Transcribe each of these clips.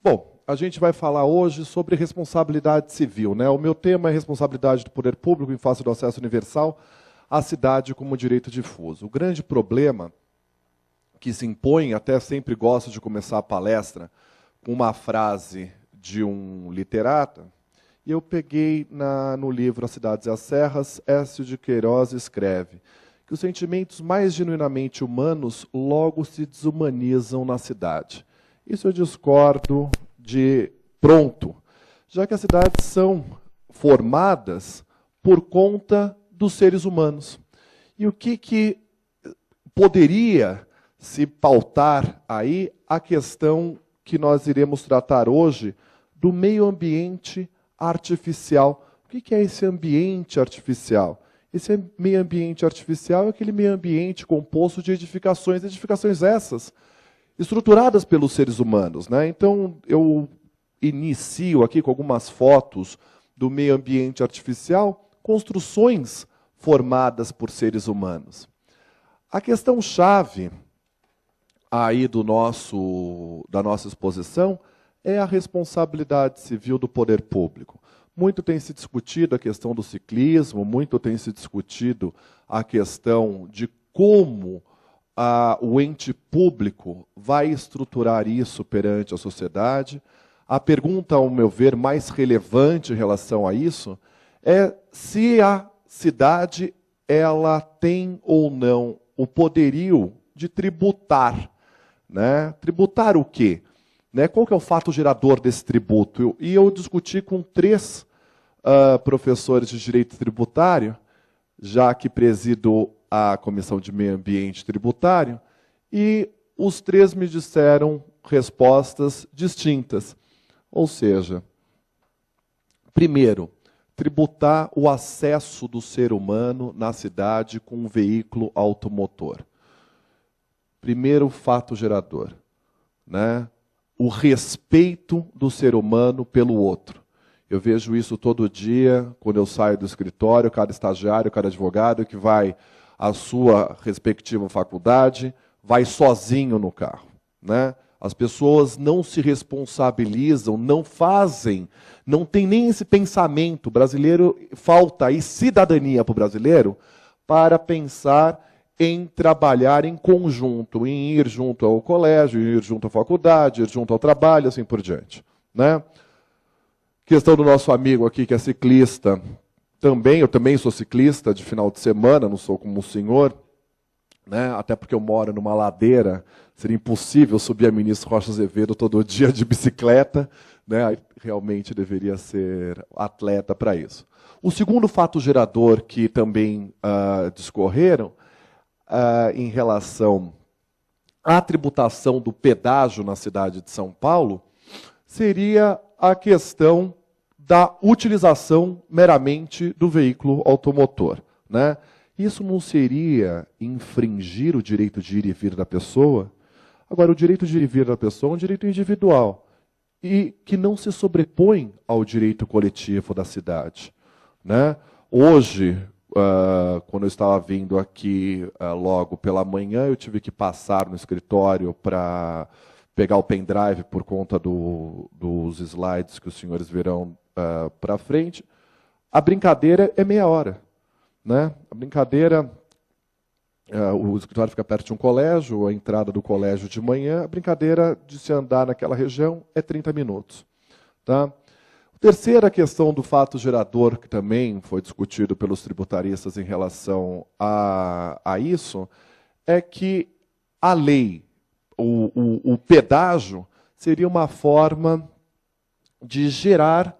Bom, a gente vai falar hoje sobre responsabilidade civil, né? O meu tema é responsabilidade do poder público em face do acesso universal à cidade como direito difuso. O grande problema que se impõe, até sempre gosto de começar a palestra com uma frase de um literata, e eu peguei no livro As Cidades e as Serras, Écio de Queiroz escreve que os sentimentos mais genuinamente humanos logo se desumanizam na cidade. Isso eu discordo de pronto, já que as cidades são formadas por conta dos seres humanos. E o que poderia se pautar aí a questão que nós iremos tratar hoje do meio ambiente artificial. O que é esse ambiente artificial? Esse meio ambiente artificial é aquele meio ambiente composto de edificações essas estruturadas pelos seres humanos, né? Então, eu inicio aqui com algumas fotos do meio ambiente artificial, construções formadas por seres humanos. A questão-chave aí da nossa exposição é a responsabilidade civil do poder público. Muito tem se discutido a questão do ciclismo, muito tem se discutido a questão de como o ente público vai estruturar isso perante a sociedade. A pergunta, ao meu ver, mais relevante em relação a isso é se a cidade ela tem ou não o poderio de tributar. Né? Tributar o quê? Né? Qual que é o fato gerador desse tributo? E eu discuti com 3 professores de direito tributário, já que presido a Comissão de Meio Ambiente Tributário, e os 3 me disseram respostas distintas. Ou seja, primeiro, tributar o acesso do ser humano na cidade com um veículo automotor. Primeiro fato gerador, né? O respeito do ser humano pelo outro. Eu vejo isso todo dia, quando eu saio do escritório, cada estagiário, cada advogado que vai à sua respectiva faculdade, vai sozinho no carro, né? As pessoas não se responsabilizam, não fazem, não tem nem esse pensamento. O brasileiro, falta aí cidadania para o brasileiro para pensar em trabalhar em conjunto, em ir junto ao colégio, ir junto à faculdade, ir junto ao trabalho, assim por diante, né? Questão do nosso amigo aqui, que é ciclista, eu também sou ciclista de final de semana, não sou como o senhor, né? Até porque eu moro numa ladeira, seria impossível subir a Ministro Rocha Azevedo todo dia de bicicleta, né? Realmente deveria ser atleta para isso. O segundo fato gerador que também discorreram, em relação à tributação do pedágio na cidade de São Paulo, seria a questão da utilização meramente do veículo automotor, né? Isso não seria infringir o direito de ir e vir da pessoa? Agora, o direito de ir e vir da pessoa é um direito individual e que não se sobrepõe ao direito coletivo da cidade, né? Hoje, quando eu estava vindo aqui logo pela manhã, eu tive que passar no escritório para pegar o pendrive por conta dos slides que os senhores verão para frente. A brincadeira é meia hora, né? A brincadeira, o escritório fica perto de um colégio, a entrada do colégio de manhã, a brincadeira de se andar naquela região é 30 minutos. Tá? Terceira questão do fato gerador, que também foi discutido pelos tributaristas em relação a isso, é que a lei, o pedágio, seria uma forma de gerar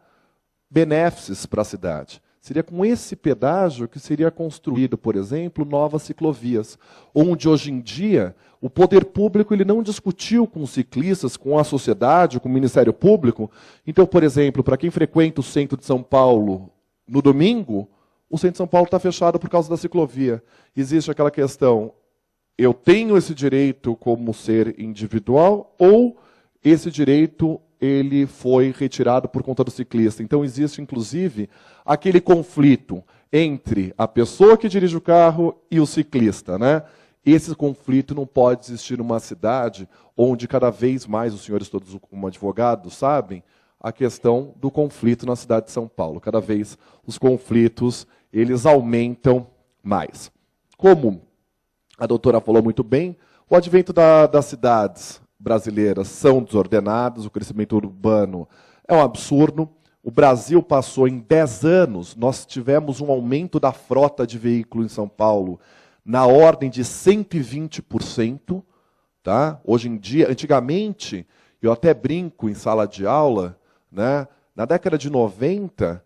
benefícios para a cidade. Seria com esse pedágio que seria construído, por exemplo, novas ciclovias, onde hoje em dia o poder público ele não discutiu com os ciclistas, com a sociedade, com o Ministério Público. Então, por exemplo, para quem frequenta o centro de São Paulo no domingo, o centro de São Paulo está fechado por causa da ciclovia. Existe aquela questão, eu tenho esse direito como ser individual ou esse direito ele foi retirado por conta do ciclista. Então existe, inclusive, aquele conflito entre a pessoa que dirige o carro e o ciclista, né? esse conflito não pode existir numa cidade onde cada vez mais, os senhores todos como advogados sabem, a questão do conflito na cidade de São Paulo. Cada vez os conflitos, eles aumentam mais. Como a doutora falou muito bem, o advento das cidades brasileiras são desordenadas, o crescimento urbano é um absurdo. O Brasil passou em 10 anos, nós tivemos um aumento da frota de veículos em São Paulo na ordem de 120%. Tá? Hoje em dia, antigamente, eu até brinco em sala de aula, né? Na década de 90,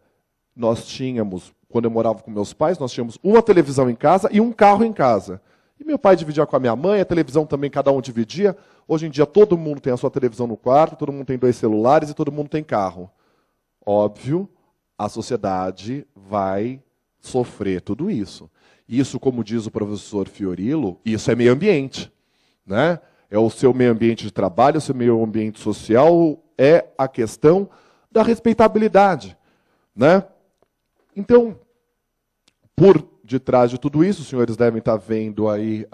nós tínhamos, quando eu morava com meus pais, nós tínhamos uma televisão em casa e um carro em casa. E meu pai dividia com a minha mãe, a televisão também cada um dividia. Hoje em dia todo mundo tem a sua televisão no quarto, todo mundo tem 2 celulares e todo mundo tem carro. Óbvio, a sociedade vai sofrer tudo isso. Isso, como diz o professor Fiorillo, isso é meio ambiente, né? É o seu meio ambiente de trabalho, o seu meio ambiente social, é a questão da respeitabilidade, né? Então, por detrás de tudo isso, os senhores devem estar vendo aí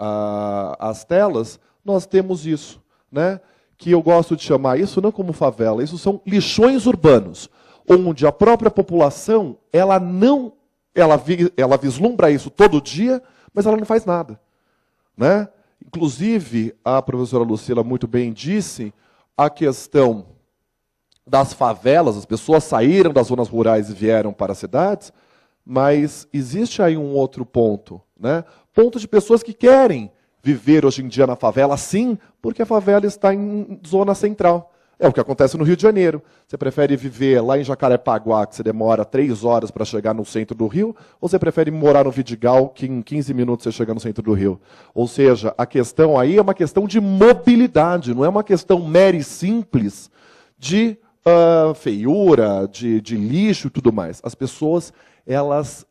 as telas, nós temos isso, né? Que eu gosto de chamar isso não como favela, isso são lixões urbanos, onde a própria população, ela vislumbra isso todo dia, mas ela não faz nada, né? Inclusive, a professora Lucila muito bem disse, a questão das favelas, as pessoas saíram das zonas rurais e vieram para as cidades, mas existe aí um outro ponto, né? Ponto de pessoas que querem viver hoje em dia na favela, sim, porque a favela está em zona central. É o que acontece no Rio de Janeiro. Você prefere viver lá em Jacarepaguá, que você demora 3 horas para chegar no centro do Rio, ou você prefere morar no Vidigal, que em 15 minutos você chega no centro do Rio? Ou seja, a questão aí é uma questão de mobilidade, não é uma questão mera e simples de feiura, de lixo e tudo mais. As pessoas, elas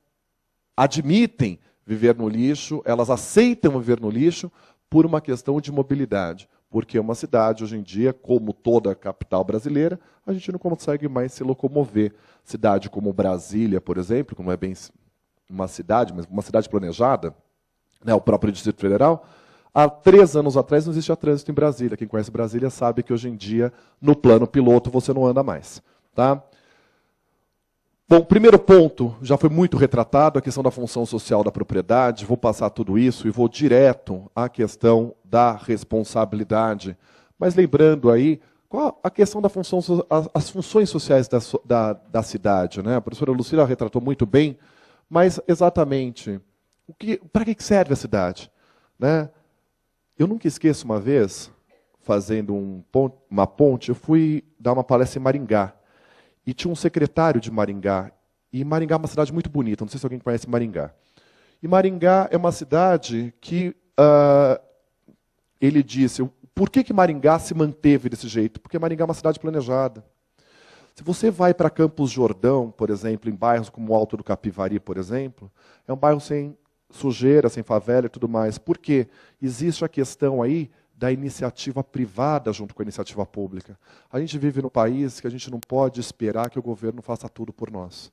admitem viver no lixo, elas aceitam viver no lixo por uma questão de mobilidade. Porque uma cidade, hoje em dia, como toda a capital brasileira, a gente não consegue mais se locomover. Cidade como Brasília, por exemplo, que não é bem uma cidade, mas uma cidade planejada, né, o próprio Distrito Federal, há 3 anos atrás não existia trânsito em Brasília. Quem conhece Brasília sabe que hoje em dia, no plano piloto, você não anda mais. Tá? Bom, o primeiro ponto já foi muito retratado, a questão da função social da propriedade. Vou passar tudo isso e vou direto à questão da responsabilidade. Mas lembrando aí, qual a questão da função, as funções sociais da cidade, né? A professora Lucila retratou muito bem, mas exatamente, para que serve a cidade? Né? Eu nunca esqueço uma vez, fazendo uma ponte, eu fui dar uma palestra em Maringá. E tinha um secretário de Maringá. E Maringá é uma cidade muito bonita, não sei se alguém conhece Maringá. E Maringá é uma cidade que, ele disse, por que Maringá se manteve desse jeito? Porque Maringá é uma cidade planejada. Se você vai para Campos Jordão, por exemplo, em bairros como o Alto do Capivari, por exemplo, é um bairro sem sujeira, sem favela e tudo mais. Por quê? Existe a questão aí da iniciativa privada junto com a iniciativa pública. A gente vive num país que a gente não pode esperar que o governo faça tudo por nós.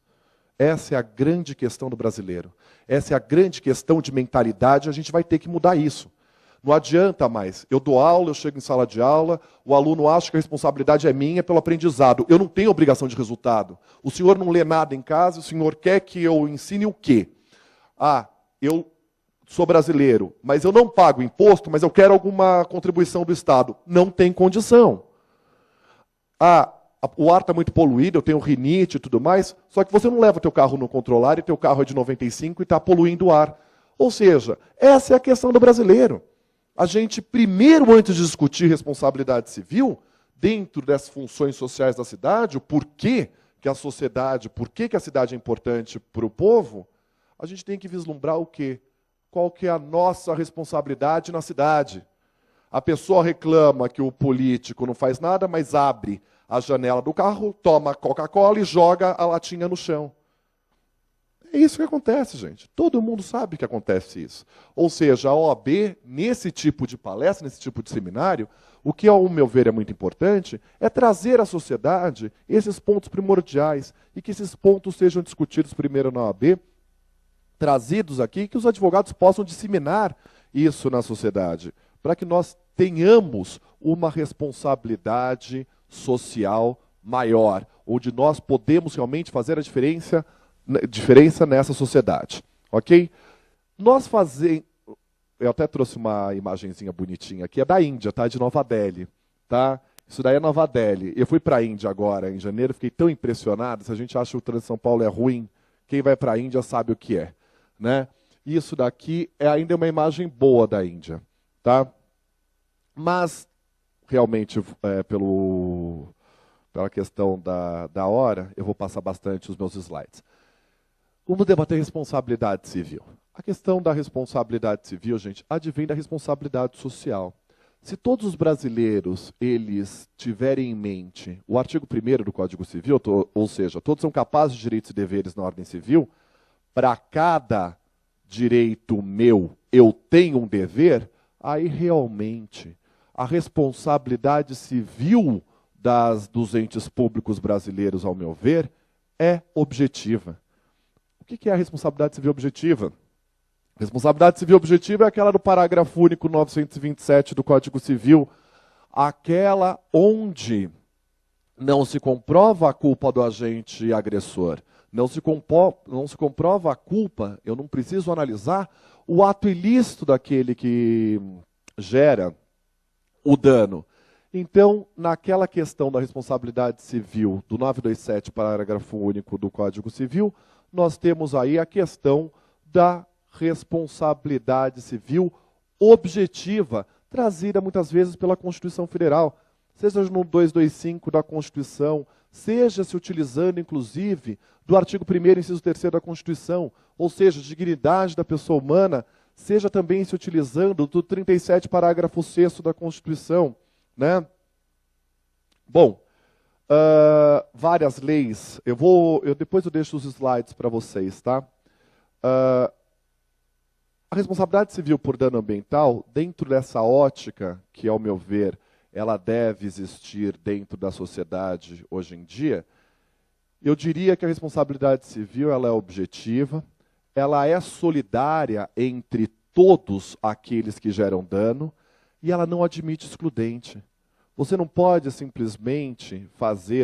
Essa é a grande questão do brasileiro. Essa é a grande questão de mentalidade, a gente vai ter que mudar isso. Não adianta mais. Eu dou aula, eu chego em sala de aula, o aluno acha que a responsabilidade é minha pelo aprendizado. Eu não tenho obrigação de resultado. O senhor não lê nada em casa, o senhor quer que eu ensine o quê? Eu sou brasileiro, mas eu não pago imposto, mas eu quero alguma contribuição do Estado. Não tem condição. O ar está muito poluído, eu tenho rinite e tudo mais, só que você não leva o teu carro no controlar e teu carro é de 95 e está poluindo o ar. Ou seja, essa é a questão do brasileiro. A gente, primeiro, antes de discutir responsabilidade civil, dentro das funções sociais da cidade, o porquê que a sociedade, porquê que a cidade é importante para o povo, a gente tem que vislumbrar o quê? Qual que é a nossa responsabilidade na cidade? A pessoa reclama que o político não faz nada, mas abre a janela do carro, toma Coca-Cola e joga a latinha no chão. É isso que acontece, gente. Todo mundo sabe que acontece isso. Ou seja, a OAB, nesse tipo de palestra, nesse tipo de seminário, o que, ao meu ver, é muito importante, é trazer à sociedade esses pontos primordiais e que esses pontos sejam discutidos primeiro na OAB, trazidos aqui, que os advogados possam disseminar isso na sociedade, para que nós tenhamos uma responsabilidade social maior, onde nós podemos realmente fazer a diferença nessa sociedade, ok? Nós fazemos, eu até trouxe uma imagenzinha bonitinha aqui, é da Índia, tá? De Nova Delhi, tá? Isso daí é Nova Delhi. Eu fui para a Índia agora, em janeiro, fiquei tão impressionado. Se a gente acha que o trânsito de São Paulo é ruim, quem vai para a Índia sabe o que é, né? Isso daqui é ainda uma imagem boa da Índia, tá? Mas, realmente, pela questão da hora, eu vou passar bastante os meus slides. Vamos debater responsabilidade civil. A questão da responsabilidade civil, gente, advém da responsabilidade social. Se todos os brasileiros, eles tiverem em mente o artigo 1º do Código Civil, ou seja, todos são capazes de direitos e deveres na ordem civil, para cada direito meu eu tenho um dever, aí realmente a responsabilidade civil dos entes públicos brasileiros, ao meu ver, é objetiva. O que é a responsabilidade civil objetiva? Responsabilidade civil objetiva é aquela do parágrafo único 927 do Código Civil, aquela onde não se comprova a culpa do agente agressor, não se comprova a culpa, eu não preciso analisar o ato ilícito daquele que gera o dano. Então, naquela questão da responsabilidade civil do 927, parágrafo único do Código Civil, nós temos aí a questão da responsabilidade civil objetiva, trazida muitas vezes pela Constituição Federal, seja no 225 da Constituição, seja se utilizando, inclusive, do artigo 1º, inciso 3º da Constituição, ou seja, dignidade da pessoa humana, seja também se utilizando do 37, parágrafo 6º da Constituição, né? Bom, várias leis, depois eu deixo os slides para vocês, tá? A responsabilidade civil por dano ambiental, dentro dessa ótica, que, ao meu ver, ela deve existir dentro da sociedade hoje em dia, eu diria que a responsabilidade civil ela é objetiva, ela é solidária entre todos aqueles que geram dano e ela não admite excludente. Você não pode simplesmente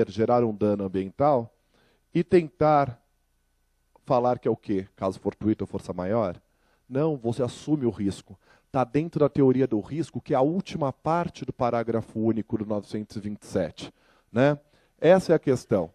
gerar um dano ambiental e tentar falar que é o quê? Caso fortuito ou força maior? Não, você assume o risco. Está dentro da teoria do risco, que é a última parte do parágrafo único do 927. Né? Essa é a questão.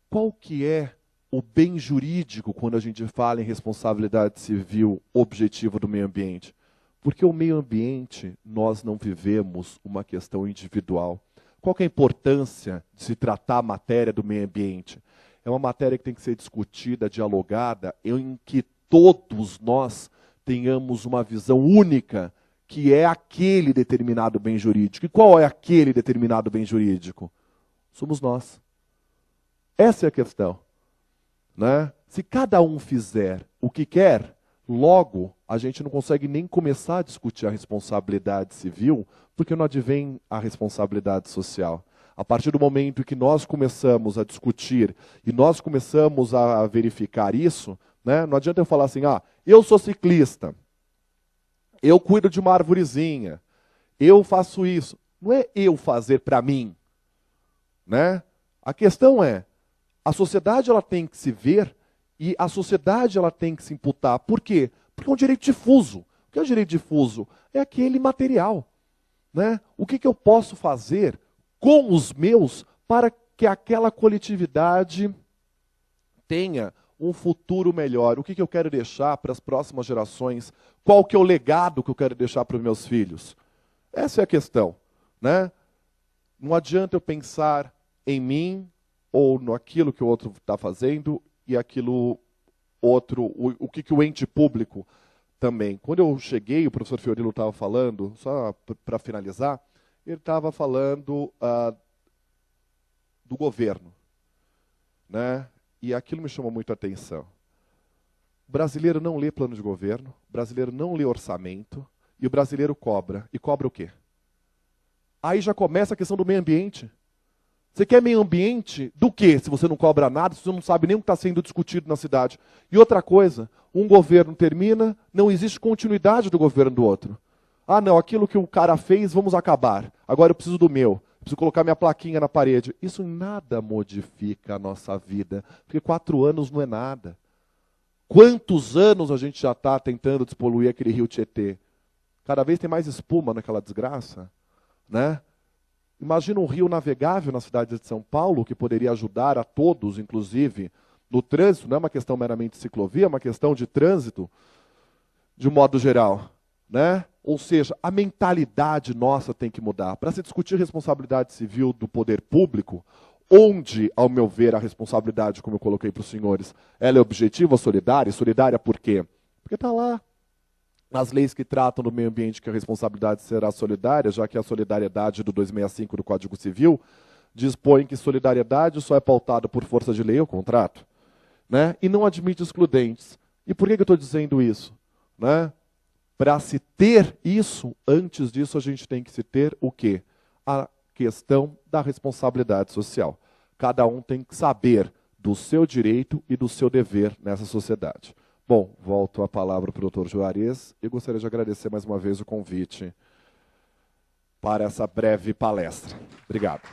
Qual que é o bem jurídico quando a gente fala em responsabilidade civil objetiva do meio ambiente? Porque o meio ambiente, nós não vivemos uma questão individual. Qual que é a importância de se tratar a matéria do meio ambiente? É uma matéria que tem que ser discutida, dialogada, em que todos nós tenhamos uma visão única, que é aquele determinado bem jurídico. E qual é aquele determinado bem jurídico? Somos nós. Essa é a questão. Né? Se cada um fizer o que quer, logo a gente não consegue nem começar a discutir a responsabilidade civil, porque não advém a responsabilidade social. A partir do momento que nós começamos a discutir e nós começamos a verificar isso, né, não adianta eu falar assim, eu sou ciclista, eu cuido de uma arvorezinha, eu faço isso. Não é eu fazer para mim. Né? A questão é, a sociedade ela tem que se ver e a sociedade ela tem que se imputar. Por quê? Porque é um direito difuso. O que é o direito difuso? É aquele material. Né? O que eu posso fazer com os meus para que aquela coletividade tenha um futuro melhor? O que eu quero deixar para as próximas gerações? Qual que é o legado que eu quero deixar para os meus filhos? Essa é a questão. Né? Não adianta eu pensar em mim ou no aquilo que o outro está fazendo e aquilo outro, o que o ente público também. Quando eu cheguei, o professor Fiorilo estava falando, só para finalizar, ele estava falando do governo. Né? E aquilo me chamou muito a atenção. O brasileiro não lê plano de governo, o brasileiro não lê orçamento, e o brasileiro cobra. E cobra o quê? Aí já começa a questão do meio ambiente. Você quer meio ambiente do quê? Se você não cobra nada, se você não sabe nem o que está sendo discutido na cidade. E outra coisa, um governo termina, não existe continuidade do governo do outro. Ah, não, aquilo que o cara fez, vamos acabar. Agora eu preciso do meu. Preciso colocar minha plaquinha na parede. Isso em nada modifica a nossa vida. Porque 4 anos não é nada. Quantos anos a gente já está tentando despoluir aquele rio Tietê? Cada vez tem mais espuma naquela desgraça, né? Imagina um rio navegável na cidade de São Paulo, que poderia ajudar a todos, inclusive, no trânsito. Não é uma questão meramente de ciclovia, é uma questão de trânsito, de um modo geral, né? Ou seja, a mentalidade nossa tem que mudar. Para se discutir responsabilidade civil do poder público, onde, ao meu ver, a responsabilidade, como eu coloquei para os senhores, ela é objetiva, solidária. E solidária por quê? Porque está lá. Nas leis que tratam do meio ambiente que a responsabilidade será solidária, já que a solidariedade do 265 do Código Civil dispõe que solidariedade só é pautada por força de lei ou contrato, né? E não admite excludentes. E por que eu estou dizendo isso? Né? Para se ter isso, antes disso a gente tem que se ter o quê? A questão da responsabilidade social. Cada um tem que saber do seu direito e do seu dever nessa sociedade. Bom, volto a palavra para o Dr. Juarez e gostaria de agradecer mais uma vez o convite para essa breve palestra. Obrigado.